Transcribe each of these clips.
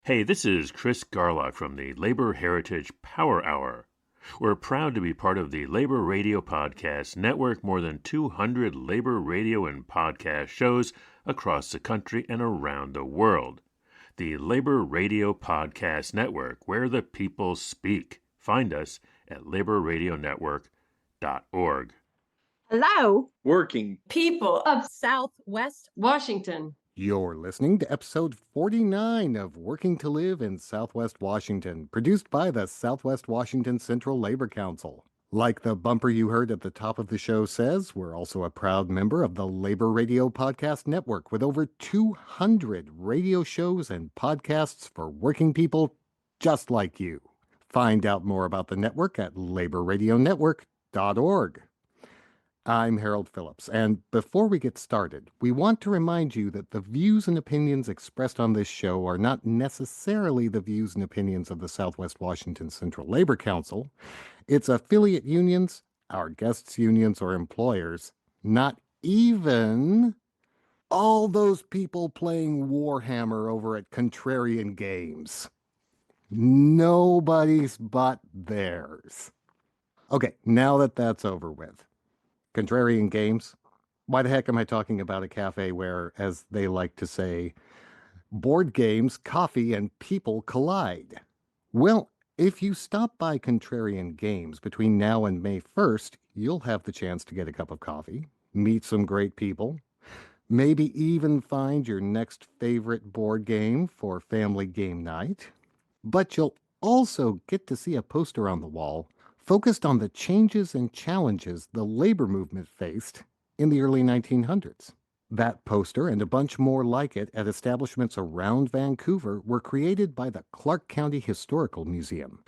Hey, this is Chris Garlock from the Labor Heritage Power Hour. We're proud to be part of the Labor Radio Podcast Network, more than 200 labor radio and podcast shows across the country and around the world. The Labor Radio Podcast Network, where the people speak. Find us at laborradionetwork.org. Hello, working people of Southwest Washington. You're listening to episode 49 of Working to Live in Southwest Washington, produced by the Southwest Washington Central Labor Council. Like the bumper you heard at the top of the show says, we're also a proud member of the Labor Radio Podcast Network with over 200 radio shows and podcasts for working people just like you. Find out more about the network at laborradionetwork.org. I'm Harold Phillips, and before we get started, we want to remind you that the views and opinions expressed on this show are not necessarily the views and opinions of the Southwest Washington Central Labor Council, its affiliate unions, our guests' unions or employers, not even all those people playing Warhammer over at Contrarian Games. Nobody's but theirs. Okay, now that that's over with. Contrarian Games? Why the heck am I talking about a cafe where, as they like to say, board games, coffee, and people collide? Well, if you stop by Contrarian Games between now and May 1st, you'll have the chance to get a cup of coffee, meet some great people, maybe even find your next favorite board game for family game night. But you'll also get to see a poster on the wall focused on the changes and challenges the labor movement faced in the early 1900s. That poster and a bunch more like it at establishments around Vancouver were created by the Clark County Historical Museum,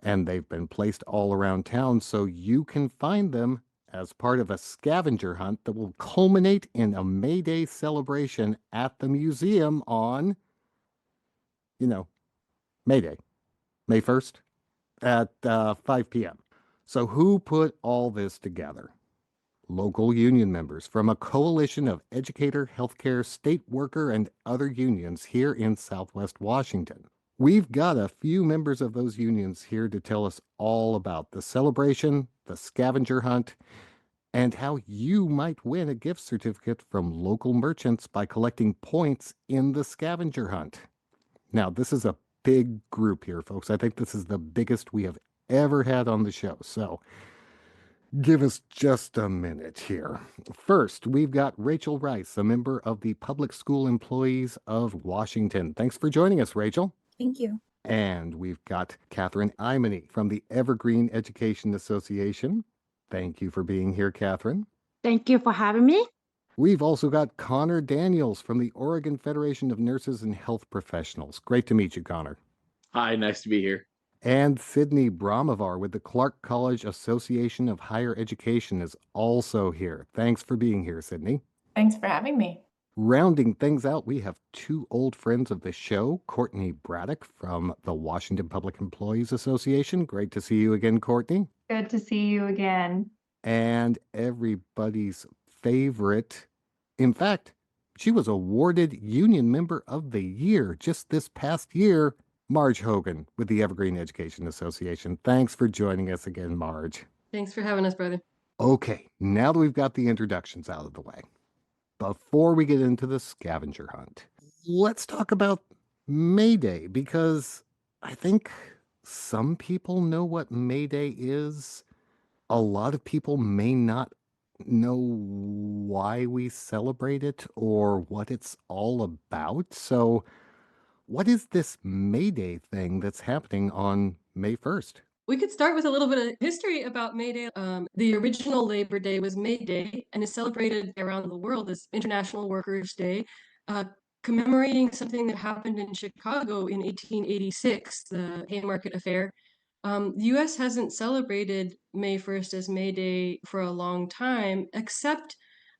and they've been placed all around town so you can find them as part of a scavenger hunt that will culminate in a May Day celebration at the museum on, May Day, May 1st at 5 p.m. So who put all this together? Local union members from a coalition of educator, healthcare, state worker, and other unions here in Southwest Washington. We've got a few members of those unions here to tell us all about the celebration, the scavenger hunt, and how you might win a gift certificate from local merchants by collecting points in the scavenger hunt. Now, this is a big group here, folks. I think this is the biggest we have ever had on the show. So give us just a minute here. First, we've got Rachel Rice, a member of the Public School Employees of Washington. Thanks for joining us, Rachel. Thank you. And we've got Catherine Imony from the Evergreen Education Association. Thank you for being here, Catherine. Thank you for having me. We've also got Connor Daniels from the Oregon Federation of Nurses and Health Professionals. Great to meet you, Connor. Hi, nice to be here. And Sydney Brahmavar with the Clark College Association of Higher Education is also here. Thanks for being here, Sydney. Thanks for having me. Rounding things out, we have two old friends of the show, Courtney Braddock from the Washington Public Employees Association. Great to see you again, Courtney. Good to see you again. And everybody's favorite. In fact, she was awarded Union Member of the Year just this past year, Marge Hogan with the Evergreen Education Association. Thanks for joining us again, Marge. Thanks for having us, brother. Okay, now that we've got the introductions out of the way, before we get into the scavenger hunt, let's talk about May Day, because I think some people know what May Day is. A lot of people may not know why we celebrate it or what it's all about. So what is this May Day thing that's happening on May 1st? We could start with a little bit of history about May Day. The original Labor Day was May Day and is celebrated around the world as International Workers' Day, commemorating something that happened in Chicago in 1886, the Haymarket Affair. The U.S. hasn't celebrated May 1st as May Day for a long time, except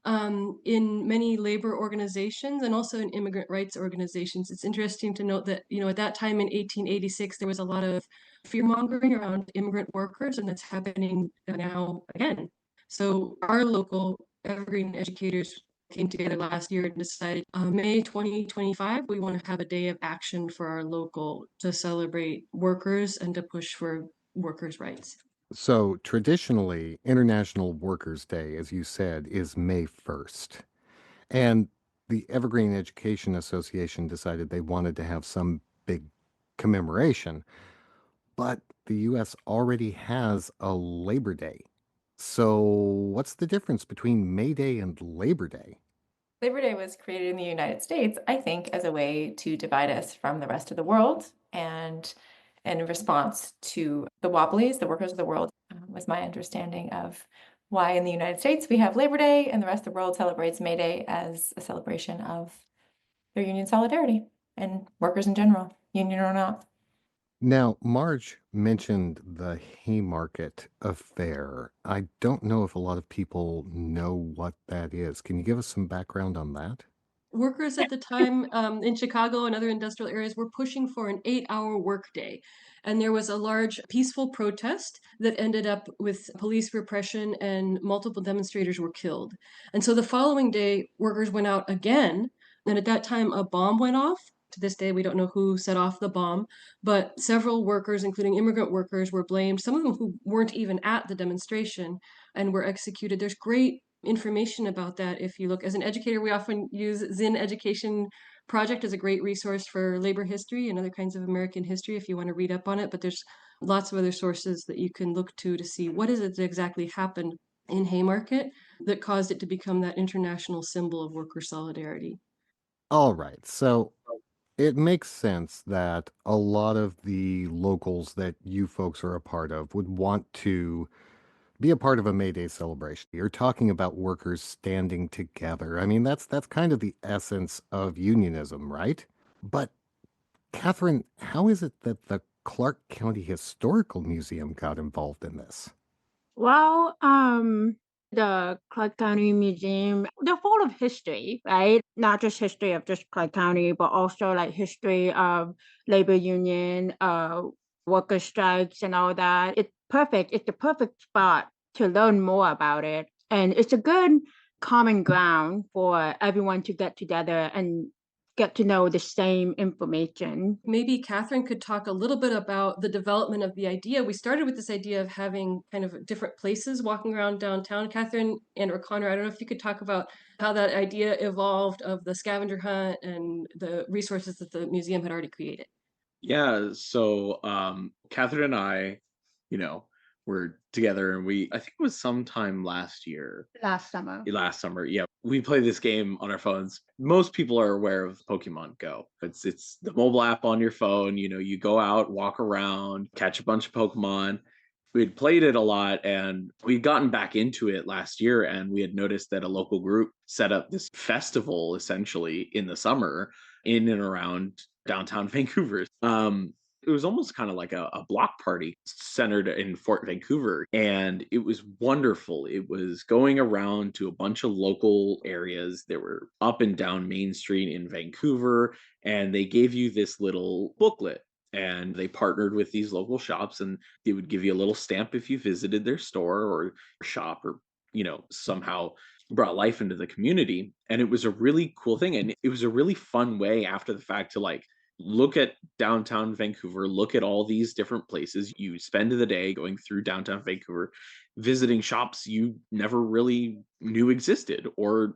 in many labor organizations and also in immigrant rights organizations. It's interesting to note that, at that time in 1886, there was a lot of fear-mongering around immigrant workers, and that's happening now again. So our local Evergreen educators came together last year and decided May 2025, we want to have a day of action for our local to celebrate workers and to push for workers' rights. So traditionally, International Workers' Day, as you said, is May 1st. And the Evergreen Education Association decided they wanted to have some big commemoration, but the US already has a Labor Day. So what's the difference between May Day and Labor Day? Labor Day was created in the United States, I think, as a way to divide us from the rest of the world. And in response to the Wobblies, the workers of the world, was my understanding of why in the United States we have Labor Day and the rest of the world celebrates May Day as a celebration of their union solidarity and workers in general, union or not. Now, Marge mentioned the Haymarket Affair. I don't know if a lot of people know what that is. Can you give us some background on that? Workers at the time in Chicago and other industrial areas were pushing for an 8-hour workday. And there was a large peaceful protest that ended up with police repression and multiple demonstrators were killed. And so the following day, workers went out again. And at that time, a bomb went off. To this day, we don't know who set off the bomb, but several workers, including immigrant workers, were blamed, some of them who weren't even at the demonstration and were executed. There's great information about that. If you look as an educator, we often use Zinn Education Project as a great resource for labor history and other kinds of American history if you want to read up on it. But there's lots of other sources that you can look to see what is it that exactly happened in Haymarket that caused it to become that international symbol of worker solidarity. All right. So it makes sense that a lot of the locals that you folks are a part of would want to be a part of a May Day celebration. You're talking about workers standing together. I mean, that's kind of the essence of unionism, right? But Catherine, how is it that the Clark County Historical Museum got involved in this? Well, the Clark County Museum, they're full of history, right? Not just history of just Clark County, but also like history of labor union, worker strikes and all that. It's perfect. It's the perfect spot to learn more about it. And it's a good common ground for everyone to get together and get to know the same information. Maybe Catherine could talk a little bit about the development of the idea. We started with this idea of having kind of different places walking around downtown. Catherine and or Connor, I don't know if you could talk about how that idea evolved of the scavenger hunt and the resources that the museum had already created. Yeah, so Catherine and I, you know, were together and I think it was sometime last year, Last summer. last summer. Yeah, we play this game on our phones. Most people are aware of Pokemon Go. It's the mobile app on your phone. You go out, walk around, catch a bunch of Pokemon. We had played it a lot and we'd gotten back into it last year, and we had noticed that a local group set up this festival essentially in the summer in and around downtown Vancouver. It was almost kind of like a block party centered in Fort Vancouver, and it was wonderful. It was going around to a bunch of local areas that were up and down Main Street in Vancouver, and they gave you this little booklet. And they partnered with these local shops, and they would give you a little stamp if you visited their store or shop, or somehow brought life into the community. And it was a really cool thing, and it was a really fun way after the fact to like look at downtown Vancouver, look at all these different places. You spend the day going through downtown Vancouver, visiting shops you never really knew existed, or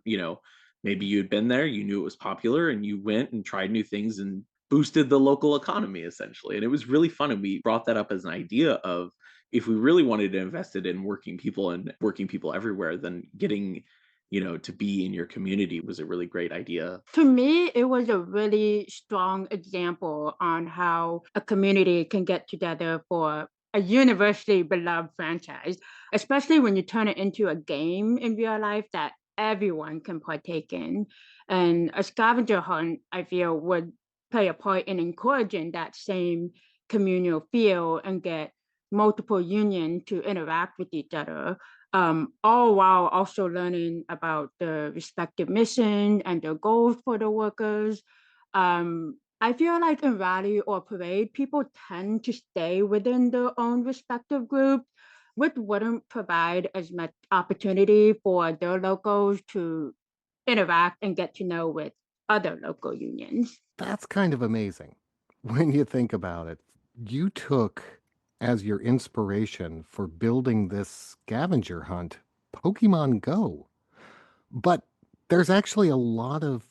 maybe you had been there, you knew it was popular, and you went and tried new things and boosted the local economy essentially. And it was really fun, and we brought that up as an idea of, if we really wanted to invest it in working people and working people everywhere, then getting to be in your community was a really great idea. To me, it was a really strong example on how a community can get together for a universally beloved franchise, especially when you turn it into a game in real life that everyone can partake in. And a scavenger hunt, I feel, would play a part in encouraging that same communal feel and get multiple unions to interact with each other, all while also learning about the respective mission and the goals for the workers. I feel like in rally or parade, people tend to stay within their own respective groups, which wouldn't provide as much opportunity for their locals to interact and get to know with other local unions. That's kind of amazing when you think about it. You took as your inspiration for building this scavenger hunt Pokemon Go. But there's actually a lot of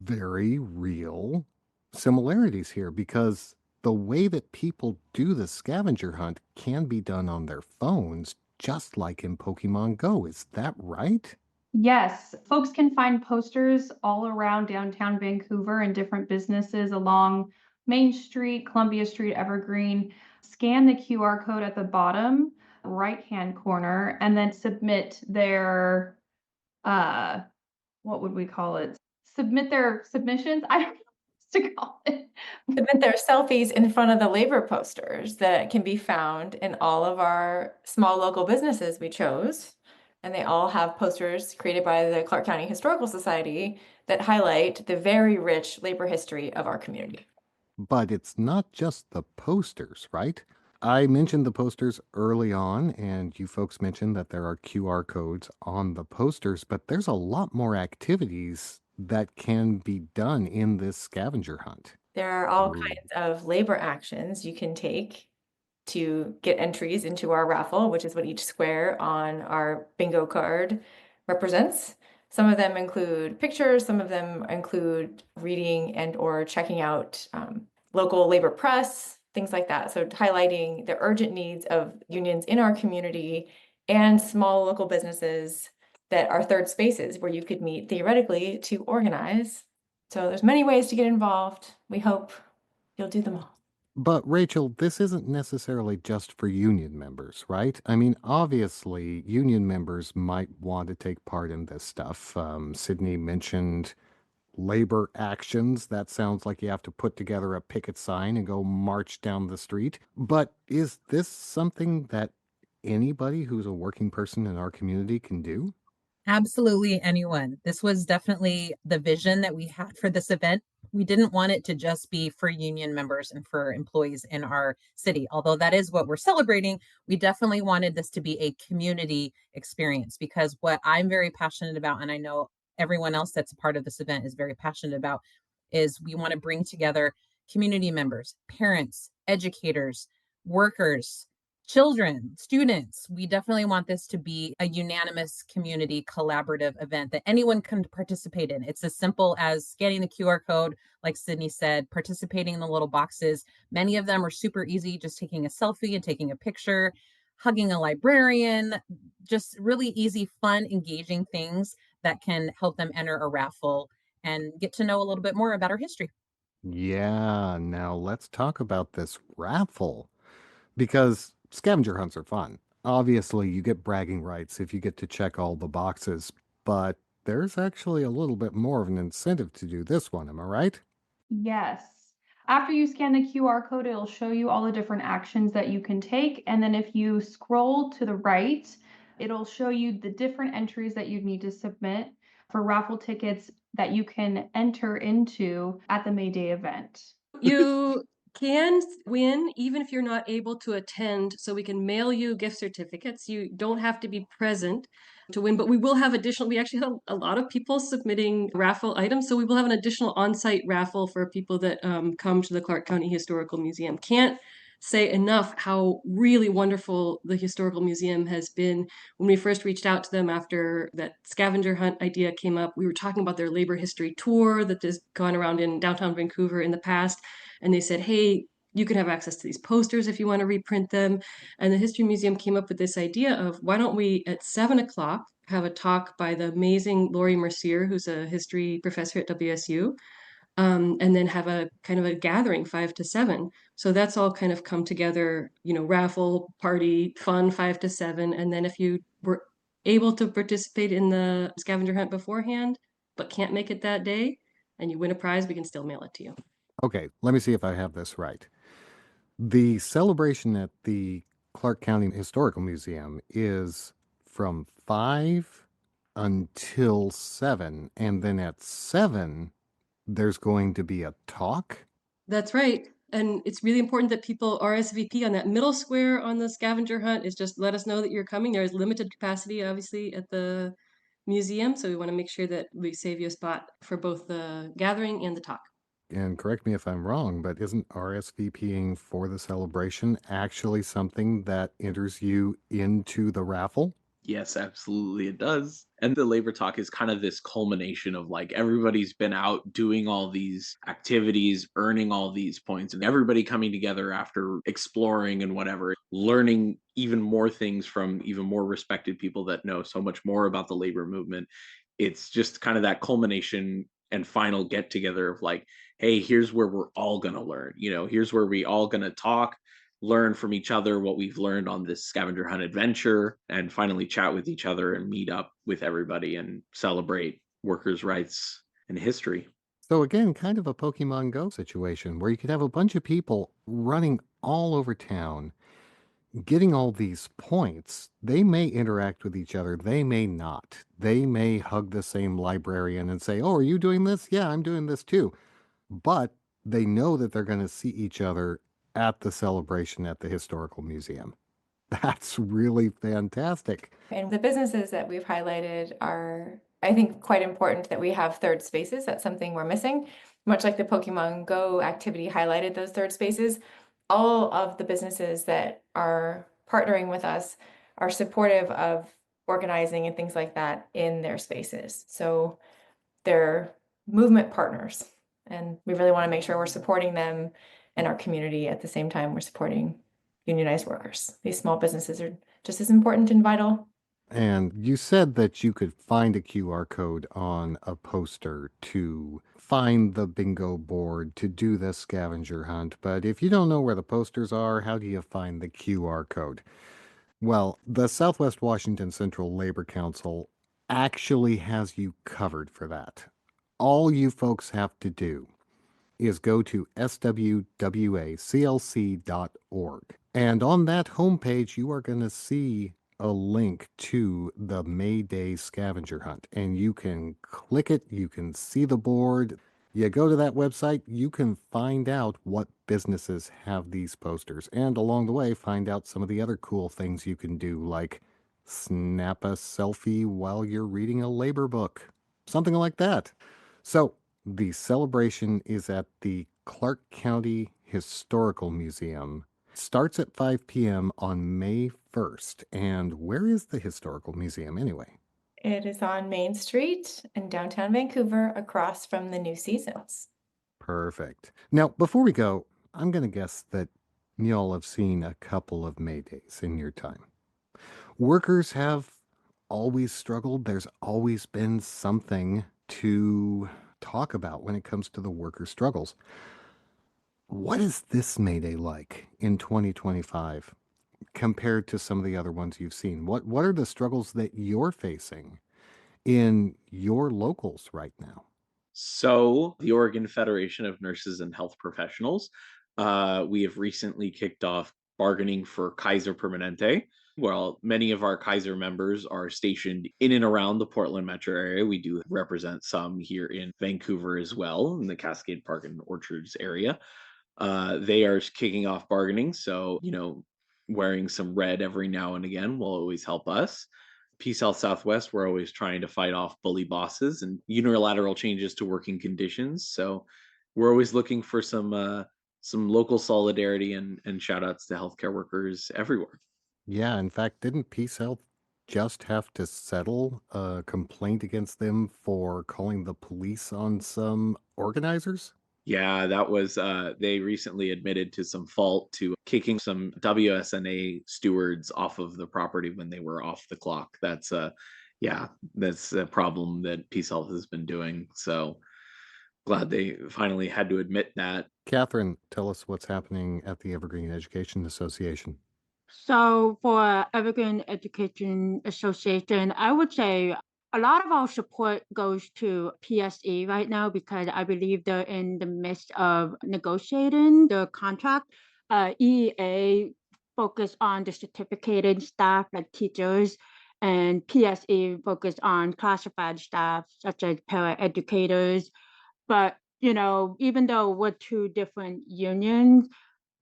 very real similarities here because the way that people do the scavenger hunt can be done on their phones, just like in Pokemon Go. Is that right? Yes, folks can find posters all around downtown Vancouver and different businesses along Main Street, Columbia Street, Evergreen. Scan the QR code at the bottom right-hand corner and then submit their what would we call it? Submit their submissions. I don't know what to call it. Submit their selfies in front of the labor posters that can be found in all of our small local businesses we chose. And they all have posters created by the Clark County Historical Society that highlight the very rich labor history of our community. But it's not just the posters, right? I mentioned the posters early on, and you folks mentioned that there are QR codes on the posters, but there's a lot more activities that can be done in this scavenger hunt. There are all Ooh. kinds of labor actions you can take to get entries into our raffle, which is what each square on our bingo card represents. Some of them include pictures, some of them include reading and or checking out local labor press, things like that. So highlighting the urgent needs of unions in our community and small local businesses that are third spaces where you could meet theoretically to organize. So there's many ways to get involved. We hope you'll do them all. But Rachel, this isn't necessarily just for union members, right? I mean, obviously, union members might want to take part in this stuff. Sydney mentioned labor actions. That sounds like you have to put together a picket sign and go march down the street. But is this something that anybody who's a working person in our community can do? Absolutely anyone. This was definitely the vision that we had for this event. We didn't want it to just be for union members and for employees in our city. Although that is what we're celebrating, we definitely wanted this to be a community experience because what I'm very passionate about, and I know everyone else that's a part of this event is very passionate about, is we want to bring together community members, parents, educators, workers, children, students. We definitely want this to be a unanimous community collaborative event that anyone can participate in. It's as simple as scanning the QR code, like Sydney said, participating in the little boxes. Many of them are super easy, just taking a selfie and taking a picture, hugging a librarian, just really easy, fun, engaging things that can help them enter a raffle and get to know a little bit more about our history. Yeah, now let's talk about this raffle because scavenger hunts are fun. Obviously, you get bragging rights if you get to check all the boxes, but there's actually a little bit more of an incentive to do this one, am I right? Yes. After you scan the QR code, it'll show you all the different actions that you can take. And then if you scroll to the right, it'll show you the different entries that you need to submit for raffle tickets that you can enter into at the May Day event. You can win even if you're not able to attend, so we can mail you gift certificates. You don't have to be present to win, but we will have additional, we actually have a lot of people submitting raffle items, so we will have an additional on-site raffle for people that come to the Clark County Historical Museum. Can't say enough how really wonderful the Historical Museum has been. When we first reached out to them after that scavenger hunt idea came up, we were talking about their labor history tour that has gone around in downtown Vancouver in the past. And they said, hey, you can have access to these posters if you want to reprint them. And the History Museum came up with this idea of why don't we at 7 o'clock have a talk by the amazing Laurie Mercier, who's a history professor at WSU, and then have a kind of a gathering 5 to 7. So that's all kind of come together, raffle, party, fun 5 to 7. And then if you were able to participate in the scavenger hunt beforehand, but can't make it that day, and you win a prize, we can still mail it to you. Okay, let me see if I have this right. The celebration at the Clark County Historical Museum is from 5 until 7, and then at 7, there's going to be a talk. That's right. And it's really important that people RSVP on that middle square on the scavenger hunt. Is just let us know that you're coming. There is limited capacity, obviously, at the museum. So we want to make sure that we save you a spot for both the gathering and the talk. And correct me if I'm wrong, but isn't RSVPing for the celebration actually something that enters you into the raffle? Yes, absolutely it does. And the labor talk is kind of this culmination of like everybody's been out doing all these activities, earning all these points, and everybody coming together after exploring and whatever, learning even more things from even more respected people that know so much more about the labor movement. It's just kind of that culmination and final get together of like, hey, here's where we're all going to learn. Here's where we all going to talk, learn from each other what we've learned on this scavenger hunt adventure, and finally chat with each other and meet up with everybody and celebrate workers' rights and history. So again, kind of a Pokemon Go situation where you could have a bunch of people running all over town, getting all these points. They may interact with each other, they may not. They may hug the same librarian and say, "Oh, are you doing this? Yeah, I'm doing this too." But they know that they're going to see each other at the celebration at the historical museum. That's really fantastic. And the businesses that we've highlighted are, I think, quite important that we have third spaces. That's something we're missing. Much like the Pokemon Go activity highlighted those third spaces, all of the businesses that are partnering with us are supportive of organizing and things like that in their spaces. So they're movement partners, and we really want to make sure we're supporting them and our community at the same time we're supporting unionized workers. These small businesses are just as important and vital. And you said that you could find a QR code on a poster to find the bingo board to do the scavenger hunt. But if you don't know where the posters are, how do you find the QR code? Well, the Southwest Washington Central Labor Council actually has you covered for that. All you folks have to do is go to swwaclc.org. And on that homepage, you are going to see a link to the May Day scavenger hunt. And you can click it, you can see the board. You go to that website, you can find out what businesses have these posters. And along the way, find out some of the other cool things you can do, like snap a selfie while you're reading a labor book. Something like that. So, the celebration is at the Clark County Historical Museum. Starts at 5 p.m. on May 1st. And where is the Historical Museum anyway? It is on Main Street in downtown Vancouver, across from the New Seasons. Perfect. Now, before we go, I'm going to guess that y'all have seen a couple of May Days in your time. Workers have always struggled. There's always been something to talk about when it comes to the worker struggles. What is this May Day like in 2025 compared to some of the other ones you've seen? What are the struggles that you're facing in your locals right now? So, the Oregon Federation of Nurses and Health Professionals, we have recently kicked off bargaining for Kaiser Permanente. Well, many of our Kaiser members are stationed in and around the Portland metro area. We do represent some here in Vancouver as well, in the Cascade Park and Orchards area. They are kicking off bargaining. So, wearing some red every now and again will always help us. Peace Health Southwest, we're always trying to fight off bully bosses and unilateral changes to working conditions. So we're always looking for some local solidarity and shout outs to healthcare workers everywhere. Yeah, in fact, didn't Peace Health just have to settle a complaint against them for calling the police on some organizers? Yeah, that was they recently admitted to some fault to kicking some WSNA stewards off of the property when they were off the clock. Yeah, that's a problem that Peace Health has been doing. So glad they finally had to admit that. Catherine, tell us what's happening at the Evergreen Education Association. So for Evergreen Education Association, I would say a lot of our support goes to PSE right now because I believe they're in the midst of negotiating the contract. EEA focus on the certificated staff like teachers, and PSE focus on classified staff such as paraeducators. But even though we're two different unions,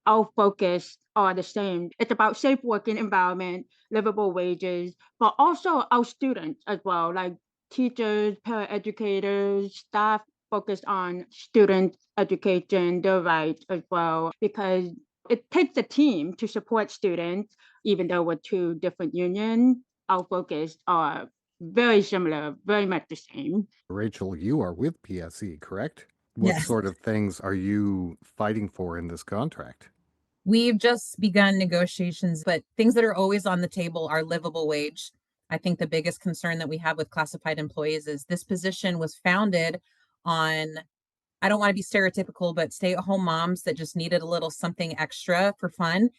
our focus are the same. It's about safe working environment, livable wages, but also our students as well. Like teachers, paraeducators, staff focused on student education, their rights as well, because it takes a team to support students, even though we're two different unions. Our focus are very similar, very much the same. Rachel, you are with PSE, correct? What Yes. sort of things are you fighting for in this contract? We've just begun negotiations, but things that are always on the table are livable wage. I think the biggest concern that we have with classified employees is this position was founded on, I don't want to be stereotypical, but stay-at-home moms that just needed a little something extra for fun.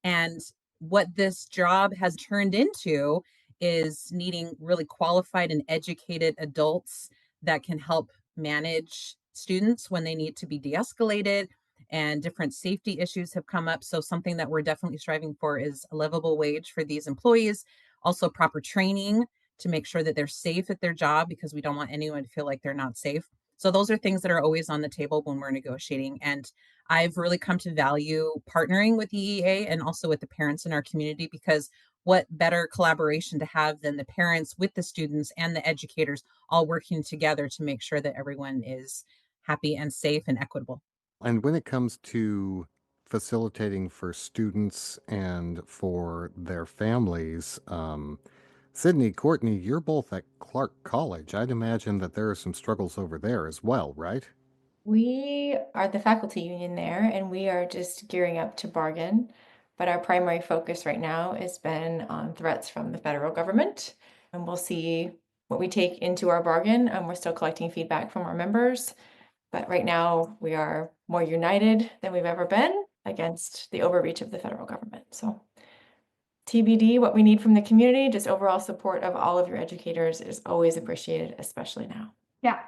And what this job has turned into is needing really qualified and educated adults that can help manage students when they need to be de-escalated, and different safety issues have come up. So something that we're definitely striving for is a livable wage for these employees, also proper training to make sure that they're safe at their job, because we don't want anyone to feel like they're not safe. So those are things that are always on the table when we're negotiating. And I've really come to value partnering with EEA and also with the parents in our community, because what better collaboration to have than the parents with the students and the educators all working together to make sure that everyone is happy and safe and equitable. And when it comes to facilitating for students and for their families, Sydney, Courtney, you're both at Clark College. I'd imagine that there are some struggles over there as well, right? We are the faculty union there, and we are just gearing up to bargain. But our primary focus right now has been on threats from the federal government, and we'll see what we take into our bargain. We're still collecting feedback from our members, but right now we are more united than we've ever been against the overreach of the federal government. So TBD, what we need from the community, just overall support of all of your educators is always appreciated, especially now. Yeah.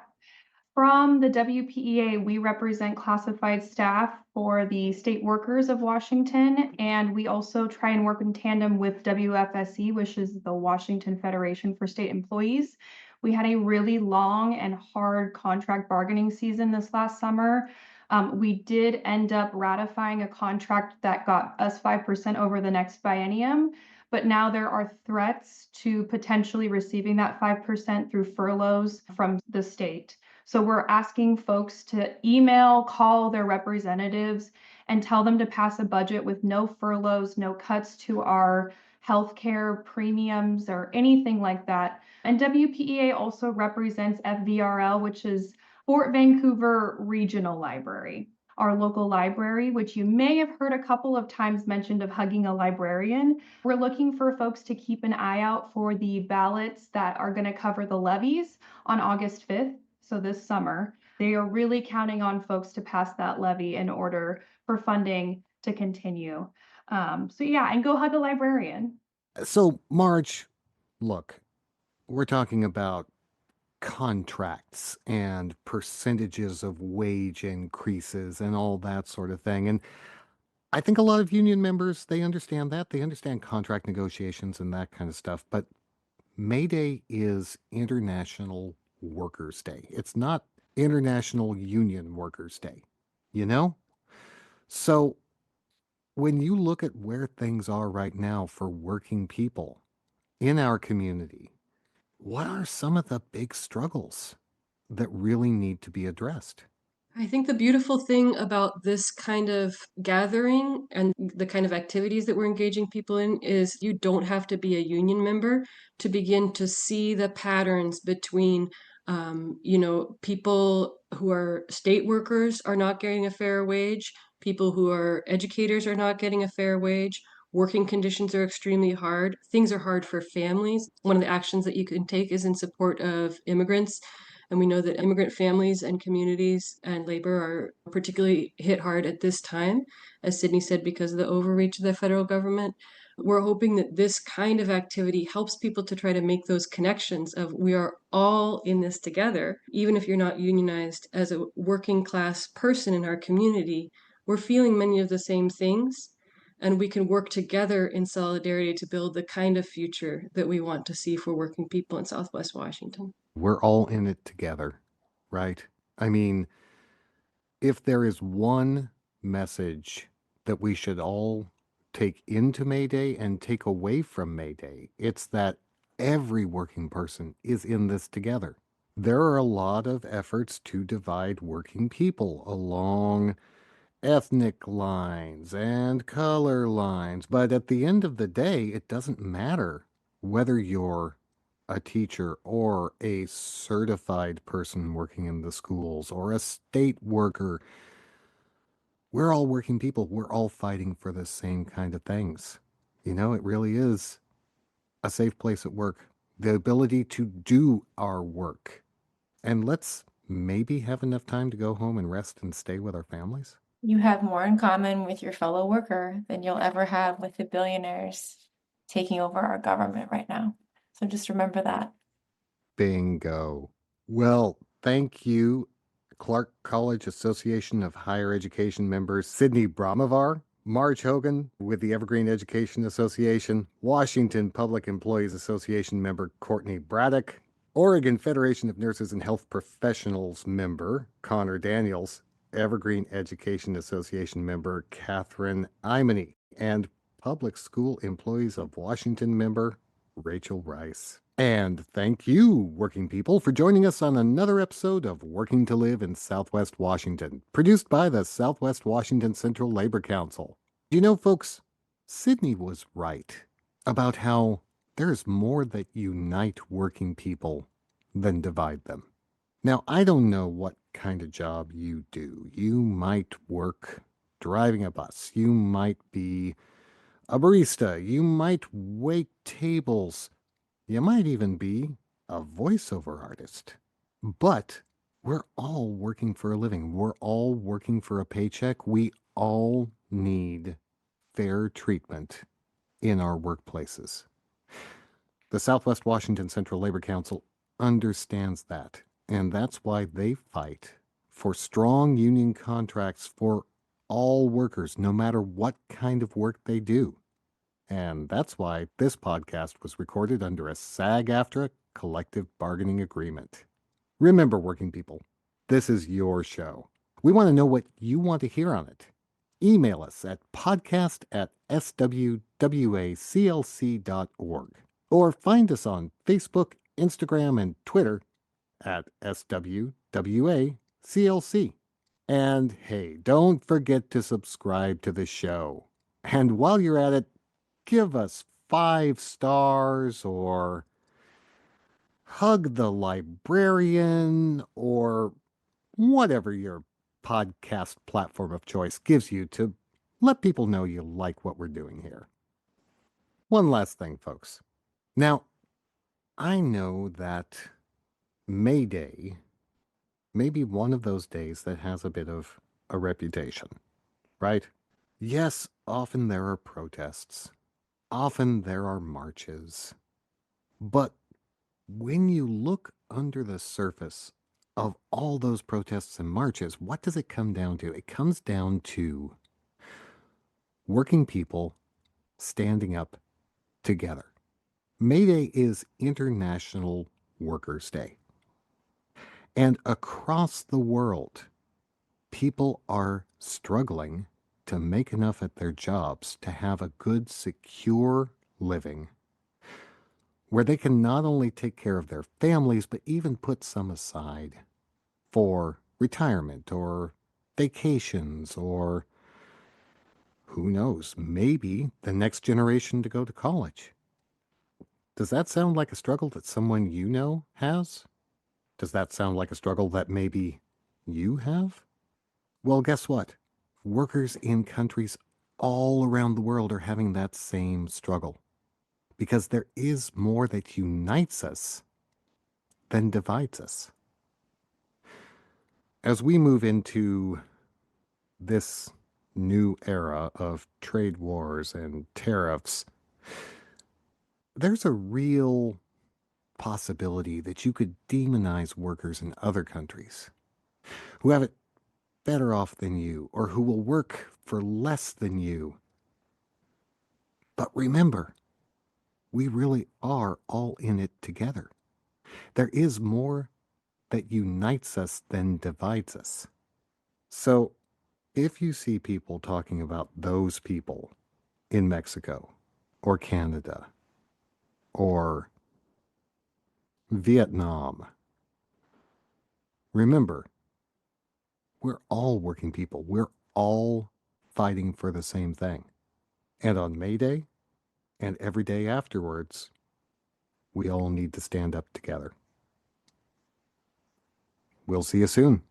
From the WPEA, we represent classified staff for the state workers of Washington, and we also try and work in tandem with WFSE, which is the Washington Federation for State Employees. We had a really long and hard contract bargaining season this last summer. We did end up ratifying a contract that got us 5% over the next biennium, but now there are threats to potentially receiving that 5% through furloughs from the state. So we're asking folks to email, call their representatives, and tell them to pass a budget with no furloughs, no cuts to our healthcare premiums or anything like that. And WPEA also represents FVRL, which is Fort Vancouver Regional Library, our local library, which you may have heard a couple of times mentioned of hugging a librarian. We're looking for folks to keep an eye out for the ballots that are going to cover the levies on August 5th. So this summer, they are really counting on folks to pass that levy in order for funding to continue. So yeah, and go hug a librarian. So, Marge, look, we're talking about contracts and percentages of wage increases and all that sort of thing. And I think a lot of union members, they understand that. They understand contract negotiations and that kind of stuff. But May Day is International Workers' Day. It's not International Union Workers' Day, you know? So when you look at where things are right now for working people in our community, what are some of the big struggles that really need to be addressed? I think the beautiful thing about this kind of gathering and the kind of activities that we're engaging people in is you don't have to be a union member to begin to see the patterns between, people who are state workers are not getting a fair wage, people who are educators are not getting a fair wage. Working conditions are extremely hard. Things are hard for families. One of the actions that you can take is in support of immigrants. And we know that immigrant families and communities and labor are particularly hit hard at this time, as Sydney said, because of the overreach of the federal government. We're hoping that this kind of activity helps people to try to make those connections of we are all in this together. Even if you're not unionized, as a working class person in our community, we're feeling many of the same things. And we can work together in solidarity to build the kind of future that we want to see for working people in Southwest Washington. We're all in it together, right? I mean, if there is one message that we should all take into May Day and take away from May Day, it's that Every working person is in this together. There are a lot of efforts to divide working people along ethnic lines and color lines, but at the end of the day, it doesn't matter whether you're a teacher or a certified person working in the schools or a state worker. We're all working people. We're all fighting for the same kind of things. It really is a safe place at work, the ability to do our work. And let's maybe have enough time to go home and rest and stay with our families. You have more in common with your fellow worker than you'll ever have with the billionaires taking over our government right now. So just remember that. Bingo. Well, thank you, Clark College Association of Higher Education members Sydney Brahmavar, Marge Hogan with the Evergreen Education Association, Washington Public Employees Association member Courtney Braddock, Oregon Federation of Nurses and Health Professionals member Connor Daniels, Evergreen Education Association member Catherine Imony, and Public School Employees of Washington member Rachel Rice. And thank you, working people, for joining us on another episode of Working to Live in Southwest Washington, produced by the Southwest Washington Central Labor Council. Folks, Sydney was right about how there's more that unite working people than divide them. Now, I don't know what kind of job you do. You might work driving a bus. You might be a barista. You might wait tables. You might even be a voiceover artist. But we're all working for a living. We're all working for a paycheck. We all need fair treatment in our workplaces. The Southwest Washington Central Labor Council understands that, and that's why they fight for strong union contracts for all workers, no matter what kind of work they do. And that's why this podcast was recorded under a SAG-AFTRA collective bargaining agreement. Remember, working people, this is your show. We want to know what you want to hear on it. Email us at podcast@swwaclc.org or find us on Facebook, Instagram, and Twitter at SWWACLC. And hey, don't forget to subscribe to the show. And while you're at it, give us 5 stars or hug the librarian or whatever your podcast platform of choice gives you to let people know you like what we're doing here. One last thing, folks. Now, I know that May Day may be one of those days that has a bit of a reputation, right? Yes, often there are protests. Often there are marches. But when you look under the surface of all those protests and marches, what does it come down to? It comes down to working people standing up together. May Day is International Workers' Day. And across the world, people are struggling to make enough at their jobs to have a good, secure living where they can not only take care of their families, but even put some aside for retirement or vacations or, who knows, maybe the next generation to go to college. Does that sound like a struggle that someone you know has? Does that sound like a struggle that maybe you have? Well, guess what? Workers in countries all around the world are having that same struggle because there is more that unites us than divides us. As we move into this new era of trade wars and tariffs, there's a real possibility that you could demonize workers in other countries who have it better off than you or who will work for less than you. But remember, we really are all in it together. There is more that unites us than divides us. So if you see people talking about those people in Mexico or Canada or Vietnam. Remember, we're all working people. We're all fighting for the same thing. And on May Day and every day afterwards, we all need to stand up together. We'll see you soon.